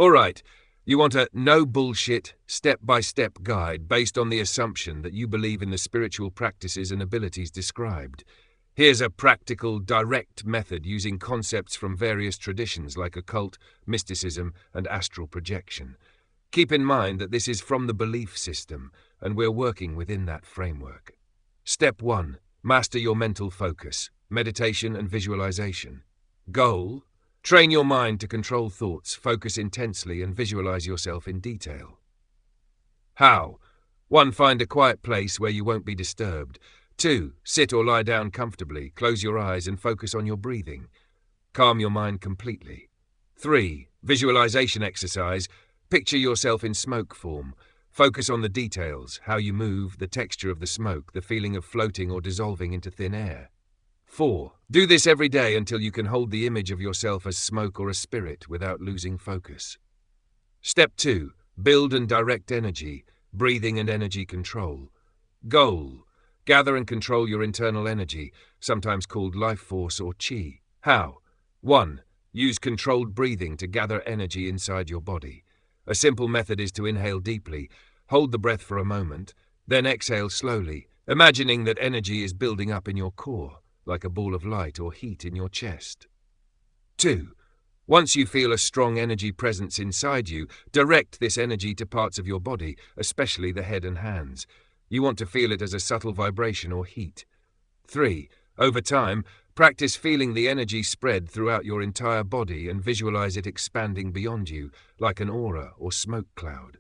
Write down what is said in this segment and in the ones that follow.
Alright, you want a no-bullshit, step-by-step guide based on the assumption that you believe in the spiritual practices and abilities described. Here's a practical, direct method using concepts from various traditions like occult, mysticism, and astral projection. Keep in mind that this is from the belief system, and we're working within that framework. Step 1. Master your mental focus, meditation and visualization. Goal: train your mind to control thoughts, focus intensely, and visualize yourself in detail. How? 1. Find a quiet place where you won't be disturbed. 2. Sit or lie down comfortably, close your eyes and focus on your breathing. Calm your mind completely. 3. Visualization exercise. Picture yourself in smoke form. Focus on the details, how you move, the texture of the smoke, the feeling of floating or dissolving into thin air. 4. Do this every day until you can hold the image of yourself as smoke or a spirit without losing focus. Step 2. Build and direct energy, breathing and energy control. Goal: gather and control your internal energy, sometimes called life force or chi. How? 1. Use controlled breathing to gather energy inside your body. A simple method is to inhale deeply, hold the breath for a moment, then exhale slowly, imagining that energy is building up in your core, like a ball of light or heat in your chest. 2. Once you feel a strong energy presence inside you, direct this energy to parts of your body, especially the head and hands. You want to feel it as a subtle vibration or heat. 3. Over time, practice feeling the energy spread throughout your entire body and visualize it expanding beyond you, like an aura or smoke cloud.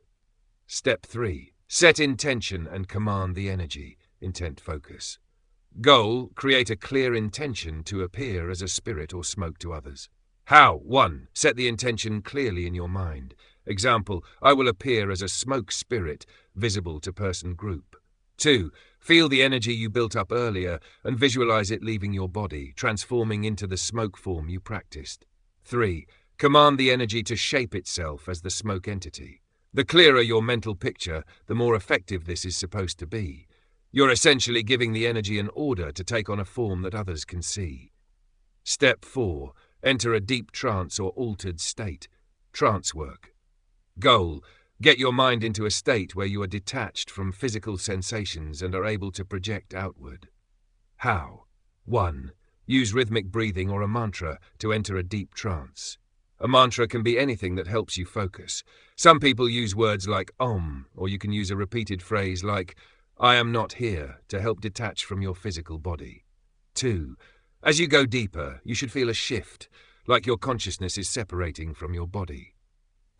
Step 3. Set intention and command the energy. Intent focus. Goal: create a clear intention to appear as a spirit or smoke to others. How? 1. Set the intention clearly in your mind. Example: I will appear as a smoke spirit, visible to person group. 2. Feel the energy you built up earlier and visualize it leaving your body, transforming into the smoke form you practiced. 3. Command the energy to shape itself as the smoke entity. The clearer your mental picture, the more effective this is supposed to be. You're essentially giving the energy an order to take on a form that others can see. Step 4. Enter a deep trance or altered state. Trance work. Goal: get your mind into a state where you are detached from physical sensations and are able to project outward. How? 1. Use rhythmic breathing or a mantra to enter a deep trance. A mantra can be anything that helps you focus. Some people use words like Om, or you can use a repeated phrase like I am not here to help detach from your physical body. 2. As you go deeper, you should feel a shift, like your consciousness is separating from your body.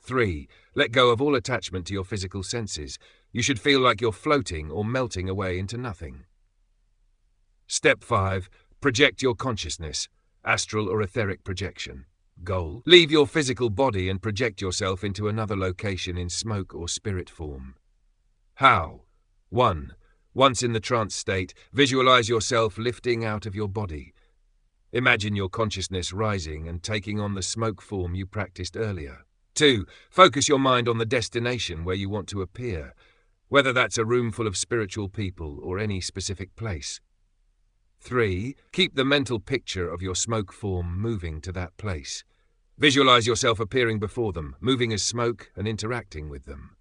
3. Let go of all attachment to your physical senses. You should feel like you're floating or melting away into nothing. Step 5. Project your consciousness, astral or etheric projection. Goal: leave your physical body and project yourself into another location in smoke or spirit form. How? 1. Once in the trance state, visualize yourself lifting out of your body. Imagine your consciousness rising and taking on the smoke form you practiced earlier. 2. Focus your mind on the destination where you want to appear, whether that's a room full of spiritual people or any specific place. 3. Keep the mental picture of your smoke form moving to that place. Visualize yourself appearing before them, moving as smoke and interacting with them.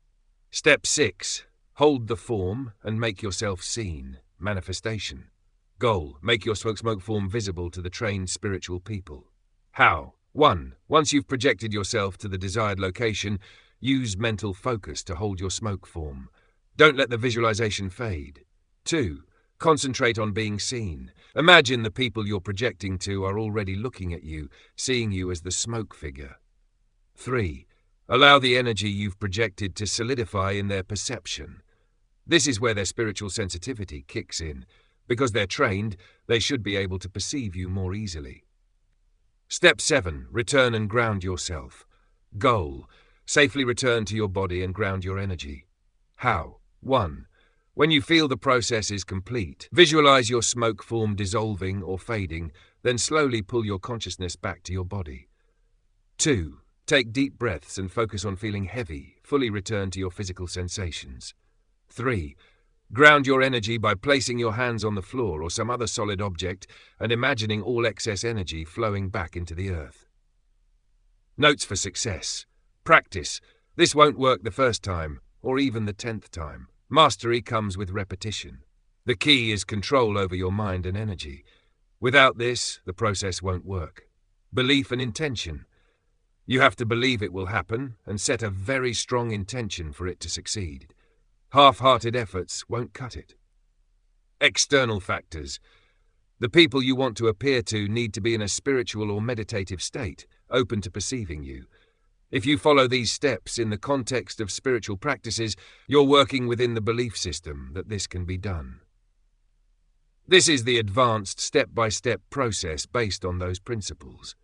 Step 6. Hold the form and make yourself seen. Manifestation. Goal: make your smoke form visible to the trained spiritual people. How? 1. Once you've projected yourself to the desired location, use mental focus to hold your smoke form. Don't let the visualization fade. 2. Concentrate on being seen. Imagine the people you're projecting to are already looking at you, seeing you as the smoke figure. 3. Allow the energy you've projected to solidify in their perception. This is where their spiritual sensitivity kicks in. Because they're trained, they should be able to perceive you more easily. Step 7. Return and ground yourself. Goal: safely return to your body and ground your energy. How? 1. When you feel the process is complete, visualize your smoke form dissolving or fading, then slowly pull your consciousness back to your body. 2. Take deep breaths and focus on feeling heavy, fully return to your physical sensations. 3. Ground your energy by placing your hands on the floor or some other solid object and imagining all excess energy flowing back into the earth. Notes for success. Practice. This won't work the first time, or even the 10th time. Mastery comes with repetition. The key is control over your mind and energy. Without this, the process won't work. Belief and intention. You have to believe it will happen and set a very strong intention for it to succeed. Half-hearted efforts won't cut it. External factors. The people you want to appear to need to be in a spiritual or meditative state, open to perceiving you. If you follow these steps in the context of spiritual practices, you're working within the belief system that this can be done. This is the advanced step-by-step process based on those principles.